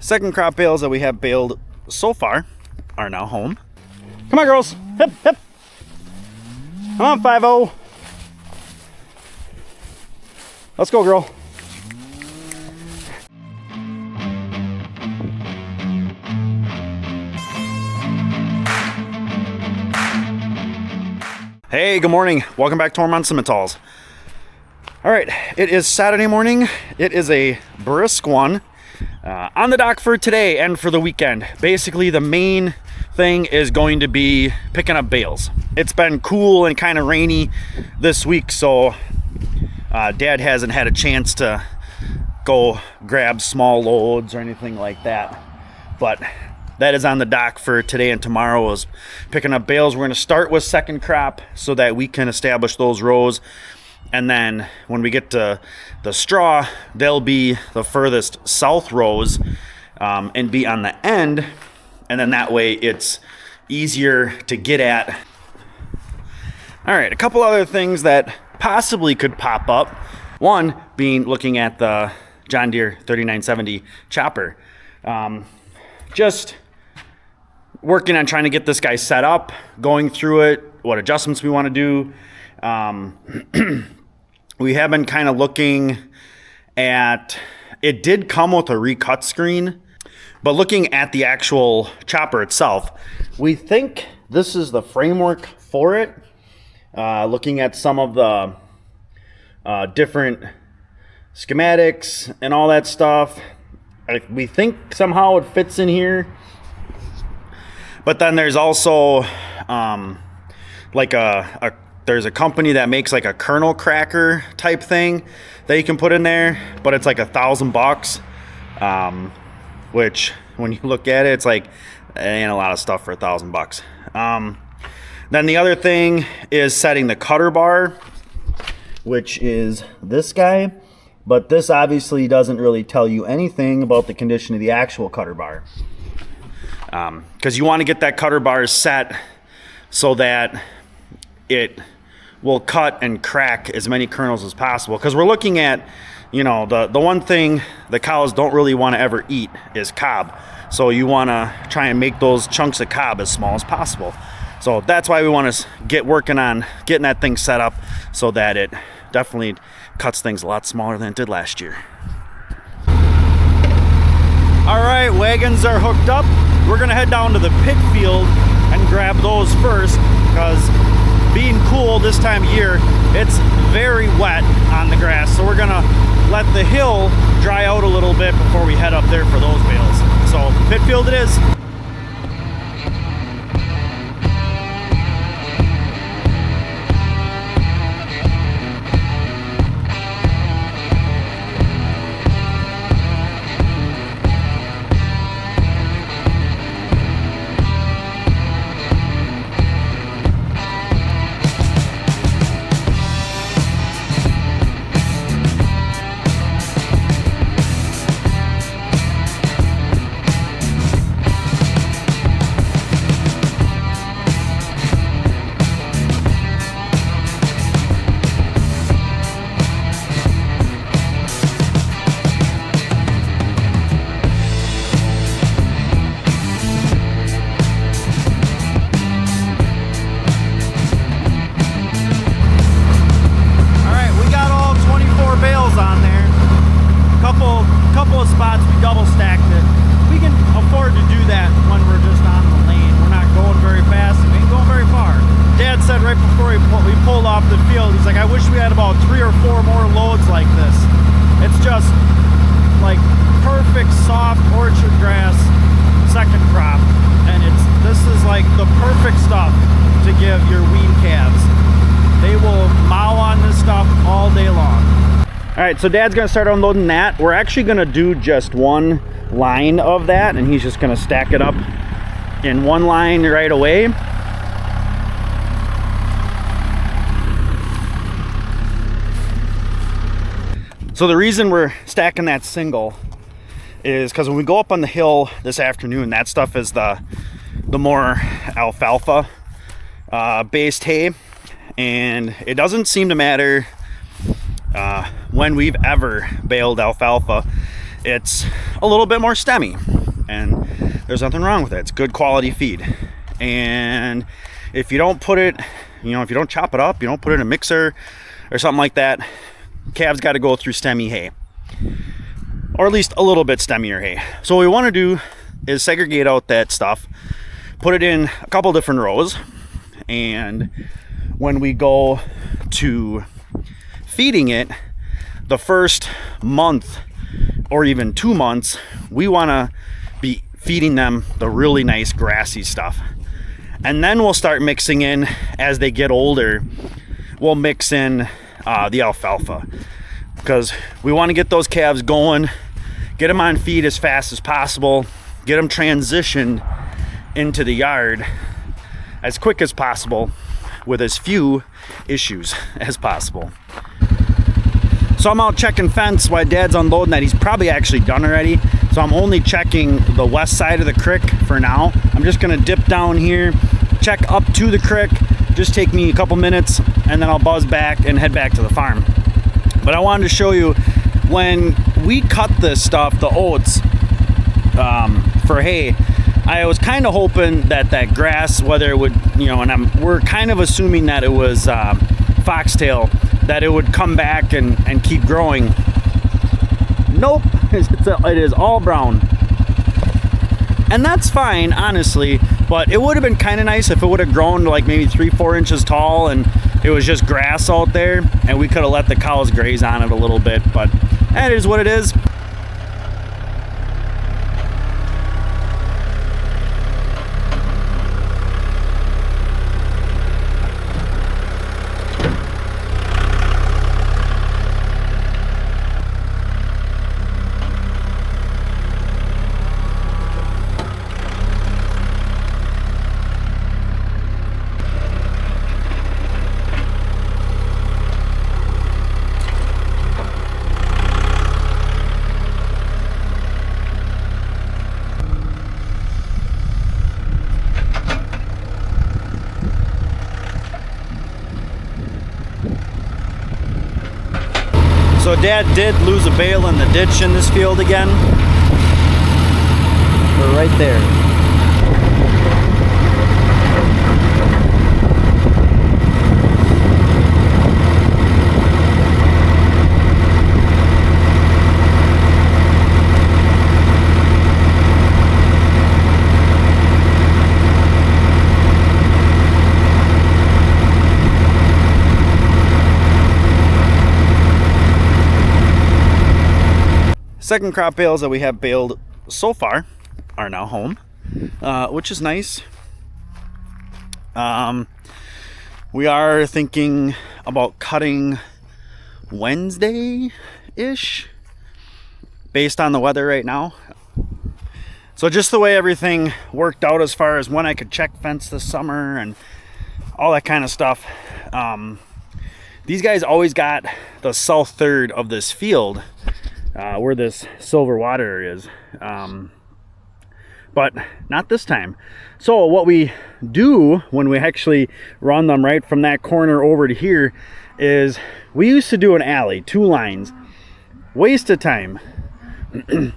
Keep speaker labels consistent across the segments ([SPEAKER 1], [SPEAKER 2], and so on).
[SPEAKER 1] second crop bales that we have baled so far are now home. Come on, girls. Hip, hip. Come on, 5-0. Let's go, girl. Hey, good morning. Welcome back to Ohrmundt Simmentals. All right, it is Saturday morning. It is a brisk one on the dock for today and for the weekend. Basically, the main thing is going to be picking up bales. It's been cool and kind of rainy this week, so Dad hasn't had a chance to go grab small loads or anything like that. But that is on the dock for today and tomorrow, is picking up bales. We're going to start with second crop so that we can establish those rows. And then when we get to the straw, they'll be the furthest south rows and be on the end. And then that way it's easier to get at. All right, a couple other things that possibly could pop up. One being looking at the John Deere 3970 chopper. Just working on trying to get this guy set up, going through it, what adjustments we want to do. We have been kind of looking at, it did come with a recut screen, but looking at the actual chopper itself, we think this is the framework for it. Looking at some of the different schematics and all that stuff, we think somehow it fits in here. But then there's also like there's a company that makes like a kernel cracker type thing that you can put in there, but it's like $1,000, which when you look at it, it's like, it ain't a lot of stuff for $1,000. Then the other thing is setting the cutter bar, which is this guy, but this obviously doesn't really tell you anything about the condition of the actual cutter bar. Because you want to get that cutter bar set so that it will cut and crack as many kernels as possible. Because we're looking at, you know, the one thing the cows don't really want to ever eat is cob. So you want to try and make those chunks of cob as small as possible. So that's why we want to get working on getting that thing set up so that it definitely cuts things a lot smaller than it did last year. All right, wagons are hooked up. We're gonna head down to the pit field and grab those first, because being cool this time of year, it's very wet on the grass. So we're gonna let the hill dry out a little bit before we head up there for those bales. So pit field it is. Couple of spots we double stacked it. We can afford to do that when we're just on the lane. We're not going very fast and we ain't going very far. Dad said right before we pulled off the field, he's like, I wish we had about 3 or 4 more loads like this. It's just like perfect soft orchard grass second crop, and this is like the perfect stuff to give your wean calves. They will mow on this stuff all day long. All right, so Dad's gonna start unloading that. We're actually gonna do just one line of that, and he's just gonna stack it up in one line right away. So the reason we're stacking that single is because when we go up on the hill this afternoon, that stuff is the more alfalfa based hay, and it doesn't seem to matter when we've ever baled alfalfa, it's a little bit more stemmy. and there's nothing wrong with it. It's good quality feed. And if you don't put it, you know, if you don't chop it up, you don't put it in a mixer or something like that, calves got to go through stemmy hay, or at least a little bit stemmier hay. So what we want to do is segregate out that stuff, put it in a couple different rows, and when we go to feeding it, the first month or even 2 months, we want to be feeding them the really nice grassy stuff. And then we'll start mixing in, as they get older, we'll mix in the alfalfa, because we want to get those calves going, get them on feed as fast as possible, get them transitioned into the yard as quick as possible with as few issues as possible. So I'm out checking fence while Dad's unloading that. He's probably actually done already. So I'm only checking the west side of the creek for now. I'm just gonna dip down here, check up to the creek, just take me a couple minutes, and then I'll buzz back and head back to the farm. But I wanted to show you, when we cut this stuff, the oats, for hay, I was kind of hoping that that grass, whether it would, you know, and we're kind of assuming that it was foxtail, that it would come back and keep growing. Nope, it is all brown. And that's fine, honestly, but it would have been kind of nice if it would have grown to like maybe 3-4 inches tall and it was just grass out there, and we could have let the cows graze on it a little bit, but that is what it is. So Dad did lose a bale in the ditch in this field again. We're right there. Second crop bales that we have baled so far are now home, which is nice. We are thinking about cutting Wednesday-ish based on the weather right now. So just the way everything worked out as far as when I could check fence this summer and all that kind of stuff. These guys always got the south third of this field, where this silver water is, but not this time. So what we do when we actually run them right from that corner over to here is we used to do an alley, 2 lines. Waste of time.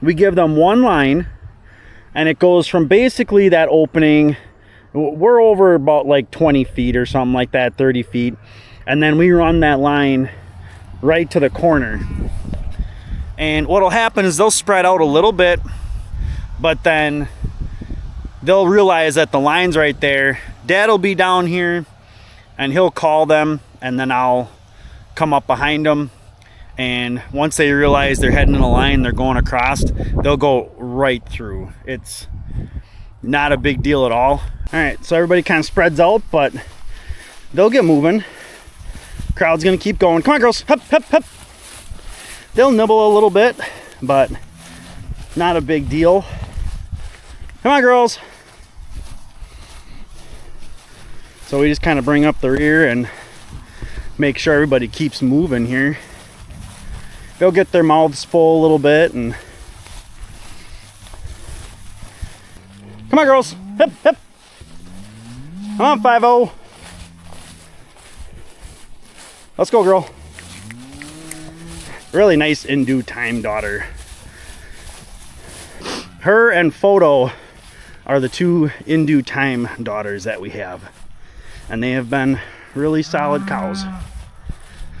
[SPEAKER 1] We give them 1 line, and it goes from basically that opening, we're over about like 20 feet or something like that, 30 feet, and then we run that line right to the corner. And what'll happen is they'll spread out a little bit, but then they'll realize that the line's right there. Dad'll be down here and he'll call them, and then I'll come up behind them. And once they realize they're heading in a line, they're going across, they'll go right through. It's not a big deal at all. All right, so everybody kind of spreads out, but they'll get moving. Crowd's gonna keep going. Come on, girls, hup, hup, hup. They'll nibble a little bit, but not a big deal. Come on, girls. So we just kind of bring up the rear and make sure everybody keeps moving here. They'll get their mouths full a little bit, and come on, girls. Hip, hip. Come on, 5-0. Let's go, girl. Really nice in due time daughter. Her and Photo are the two in due time daughters that we have, and they have been really solid cows.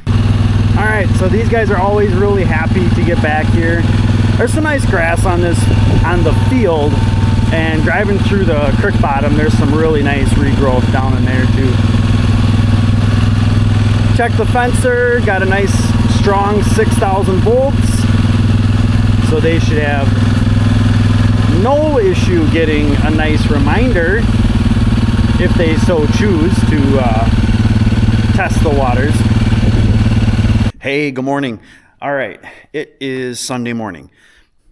[SPEAKER 1] All right, so these guys are always really happy to get back here. There's some nice grass on the field, and driving through the creek bottom, there's some really nice regrowth down in there too. Check the fencer, got a nice strong 6,000 volts, so they should have no issue getting a nice reminder if they so choose to test the waters. Hey, good morning. All right, it is Sunday morning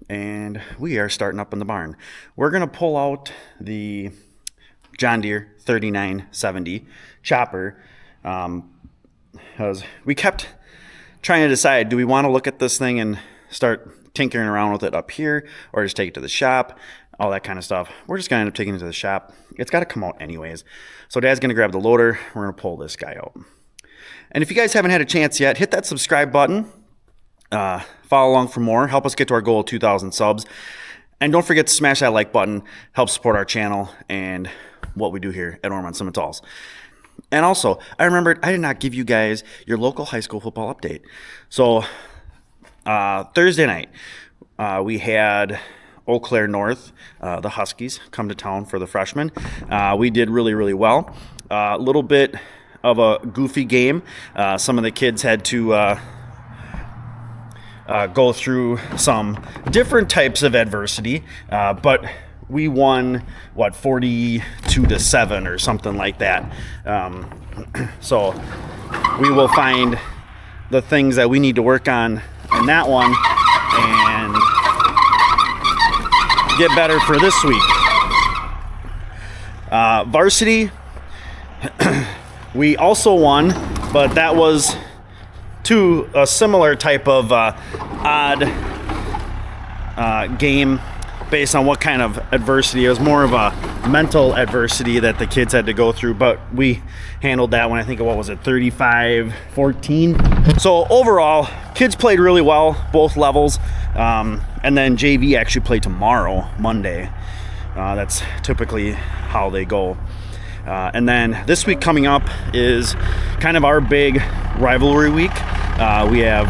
[SPEAKER 1] and we are starting up in the barn. We're gonna pull out the John Deere 3970 chopper, because we kept trying to decide, do we want to look at this thing and start tinkering around with it up here, or just take it to the shop, all that kind of stuff. We're just gonna end up taking it to the shop. It's got to come out anyways. So Dad's gonna grab the loader. We're gonna pull this guy out. And if you guys haven't had a chance yet, hit that subscribe button. Follow along for more. Help us get to our goal of 2,000 subs. And don't forget to smash that like button. Help support our channel and what we do here at Ohrmundt Simmentals. And also, I remembered I did not give you guys your local high school football update. So Thursday night, we had Eau Claire North, the Huskies, come to town for the freshmen. We did really, really well. A little bit of a goofy game. Some of the kids had to go through some different types of adversity, but we won, what, 42-7 or something like that. So we will find the things that we need to work on in that one and get better for this week. Varsity, we also won, but that was to a similar type of odd game based on what kind of adversity. It was more of a mental adversity that the kids had to go through, but we handled that one. I think, what was it, 35-14? So overall, kids played really well, both levels. And then JV actually play tomorrow, Monday. That's typically how they go. And then this week coming up is kind of our big rivalry week. We have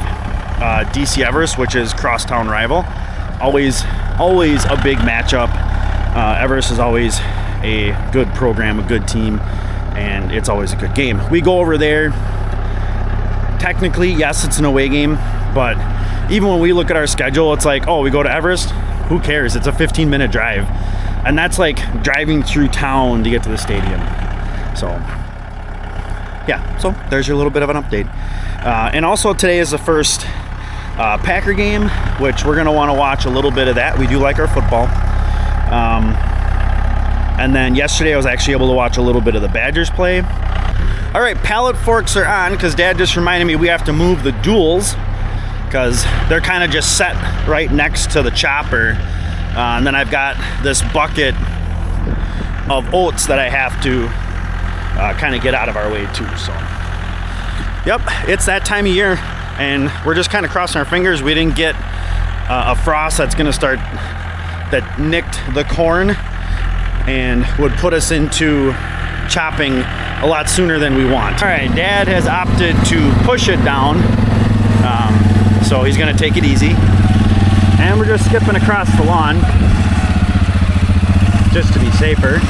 [SPEAKER 1] DC Everest, which is crosstown rival. Always a big matchup. Everest is always a good program, a good team, and it's always a good game. We go over there. Technically, yes, it's an away game, but even when we look at our schedule, it's like, oh, we go to Everest? Who cares? It's a 15-minute drive. And that's like driving through town to get to the stadium. So, yeah, so there's your little bit of an update. And also today is the first Packer game, which we're going to want to watch a little bit of that. We do like our football. And then yesterday I was actually able to watch a little bit of the Badgers play. All right, pallet forks are on because Dad just reminded me we have to move the duals because they're kind of just set right next to the chopper. And then I've got this bucket of oats that I have to kind of get out of our way too. So, yep, it's that time of year, and we're just kind of crossing our fingers we didn't get a frost that's going to start, that nicked the corn and would put us into chopping a lot sooner than we want. All right, Dad has opted to push it down, so he's going to take it easy. And we're just skipping across the lawn just to be safer.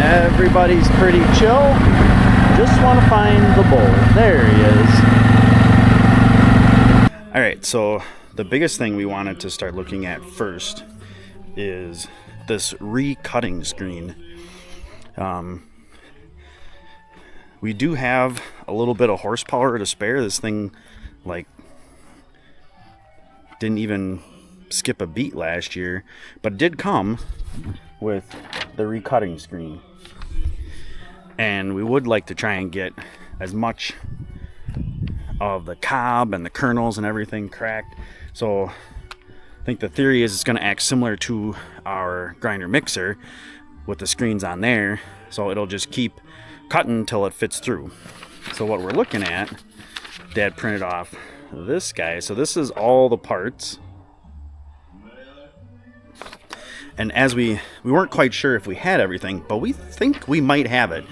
[SPEAKER 1] Everybody's pretty chill. Just want to find the bull. There he is. All right, so the biggest thing we wanted to start looking at first is this recutting screen. We do have a little bit of horsepower to spare. This thing like didn't even skip a beat last year, but it did come with the recutting screen. And we would like to try and get as much of the cob and the kernels and everything cracked. So I think the theory is it's going to act similar to our grinder mixer, with the screens on there, so it'll just keep cutting until it fits through. So what we're looking at, Dad printed off this guy. So this is all the parts. And as we weren't quite sure if we had everything, but we think we might have it.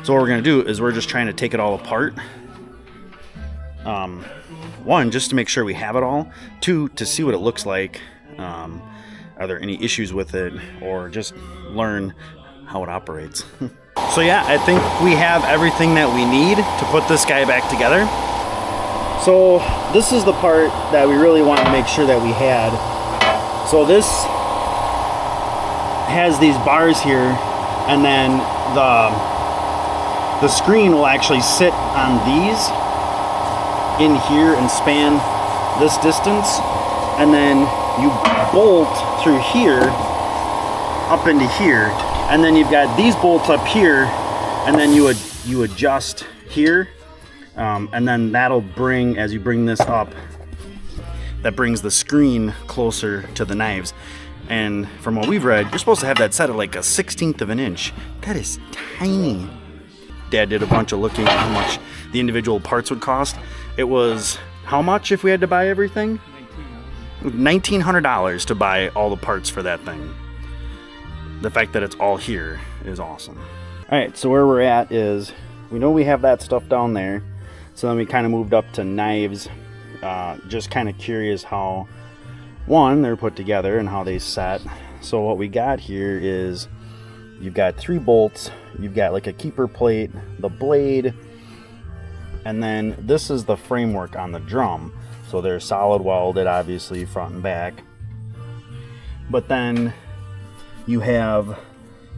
[SPEAKER 1] So what we're gonna do is we're just trying to take it all apart. One, just to make sure we have it all. Two, to see what it looks like. Are there any issues with it, or just learn how it operates. So yeah, I think we have everything that we need to put this guy back together. So this is the part that we really wanted to make sure that we had. So this has these bars here, and then the screen will actually sit on these in here and span this distance, and then you bolt through here up into here, and then you've got these bolts up here, and then you adjust here, and then that'll bring, as you bring this up, that brings the screen closer to the knives. And from what we've read, you're supposed to have that set at like a 1/16 of an inch. That is tiny. Dad did a bunch of looking at how much the individual parts would cost. It was, how much if we had to buy everything? $1,900 to buy all the parts for that thing. The fact that it's all here is awesome. All right, so where we're at is, we know we have that stuff down there. So then we kind of moved up to knives. Just kind of curious how, one, they're put together and how they set. So what we got here is, you've got 3 bolts, you've got like a keeper plate, the blade, and then this is the framework on the drum. So they're solid welded, obviously, front and back. But then you have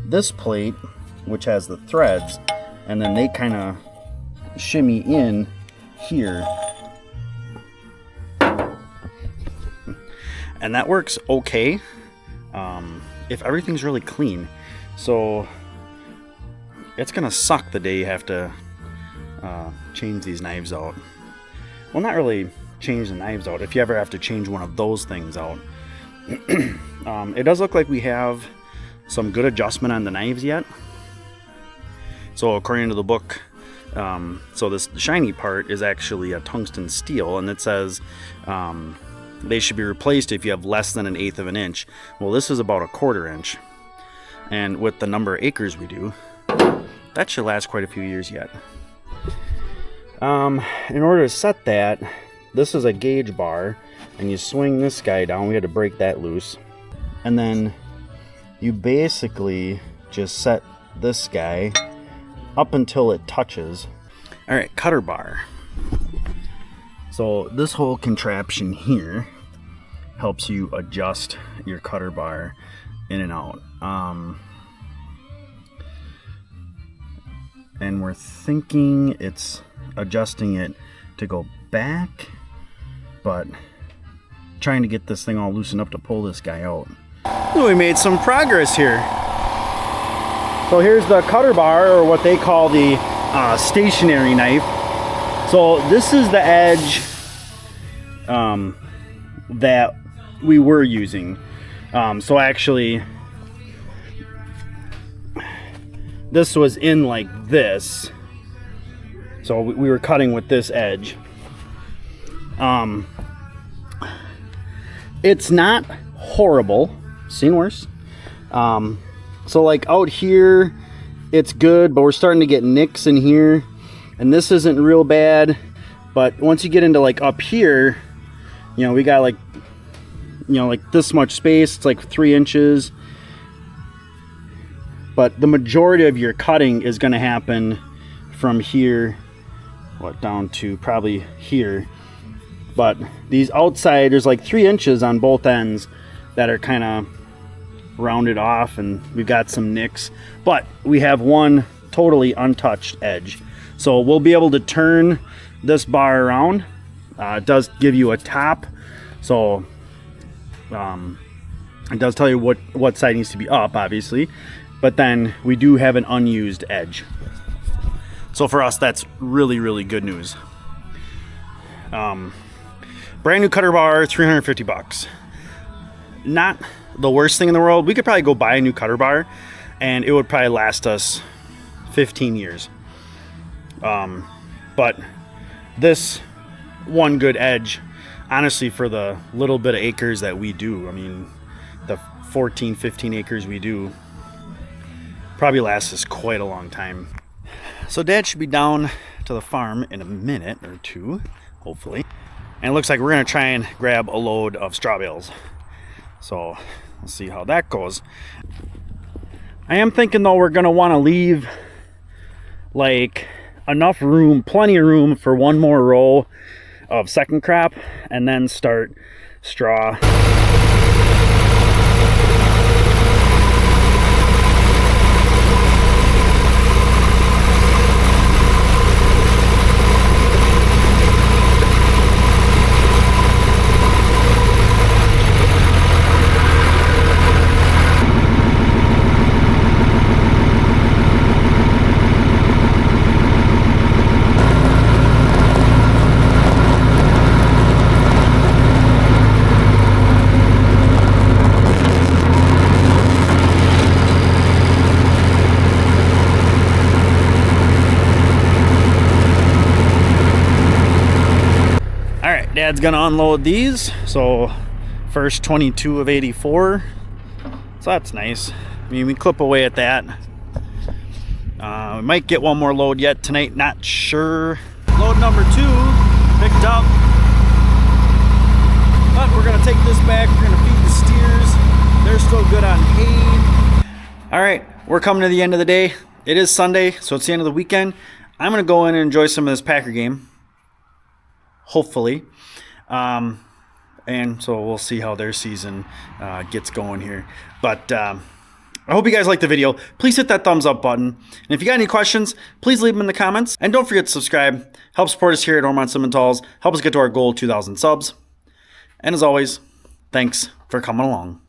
[SPEAKER 1] this plate, which has the threads, and then they kind of shimmy in here. And that works okay if everything's really clean. So it's gonna suck the day you have to change these knives out. Well, not really change the knives out, if you ever have to change one of those things out. It does look like we have some good adjustment on the knives yet. So according to the book, so this shiny part is actually a tungsten steel, and it says they should be replaced if you have less than 1/8 of an inch. Well, this is about 1/4 inch, and with the number of acres we do, that should last quite a few years yet. In order to set that, this is a gauge bar, and you swing this guy down. We had to break that loose, and then you basically just set this guy up until it touches. All right, cutter bar. So this whole contraption here helps you adjust your cutter bar in and out. And we're thinking it's adjusting it to go back, but trying to get this thing all loosened up to pull this guy out. We made some progress here. So here's the cutter bar, or what they call the stationary knife. So this is the edge that we were using. So actually, this was in like this. So we were cutting with this edge. It's not horrible. Seen worse. So like out here, it's good, but we're starting to get nicks in here. And this isn't real bad. But once you get into like up here, you know, we got like, you know, like this much space. It's like 3 inches. But the majority of your cutting is going to happen from here, down to probably here. But these outside, there's like 3 inches on both ends that are kind of rounded off, and we've got some nicks. But we have one totally untouched edge. So we'll be able to turn this bar around. It does give you a top. So it does tell you what side needs to be up, obviously. But then we do have an unused edge. So for us, that's really, really good news. Brand new cutter bar, $350. Not the worst thing in the world. We could probably go buy a new cutter bar. and it would probably last us 15 years. But this one good edge, honestly, for the little bit of acres that we do, I mean, the 14, 15 acres we do, probably lasts us quite a long time. So Dad should be down to the farm in a minute or two, hopefully. And it looks like we're gonna try and grab a load of straw bales. So we'll see how that goes. I am thinking though we're gonna wanna leave like enough room, plenty of room for one more row of second crop and then start straw. Dad's gonna unload these, so first 22 of 84, so that's nice. I mean, we clip away at that. We might get one more load yet tonight, not sure. Load number 2 picked up, but we're gonna take this back. We're gonna feed the steers. They're still good on hay. All right, we're coming to the end of the day. It is Sunday, so it's the end of the weekend. I'm gonna go in and enjoy some of this Packer game, hopefully. And so we'll see how their season gets going here. But I hope you guys liked the video. Please hit that thumbs up button. And if you got any questions, please leave them in the comments. And don't forget to subscribe. Help support us here at Ohrmundt Simmentals. Help us get to our goal of 2,000 subs. And as always, thanks for coming along.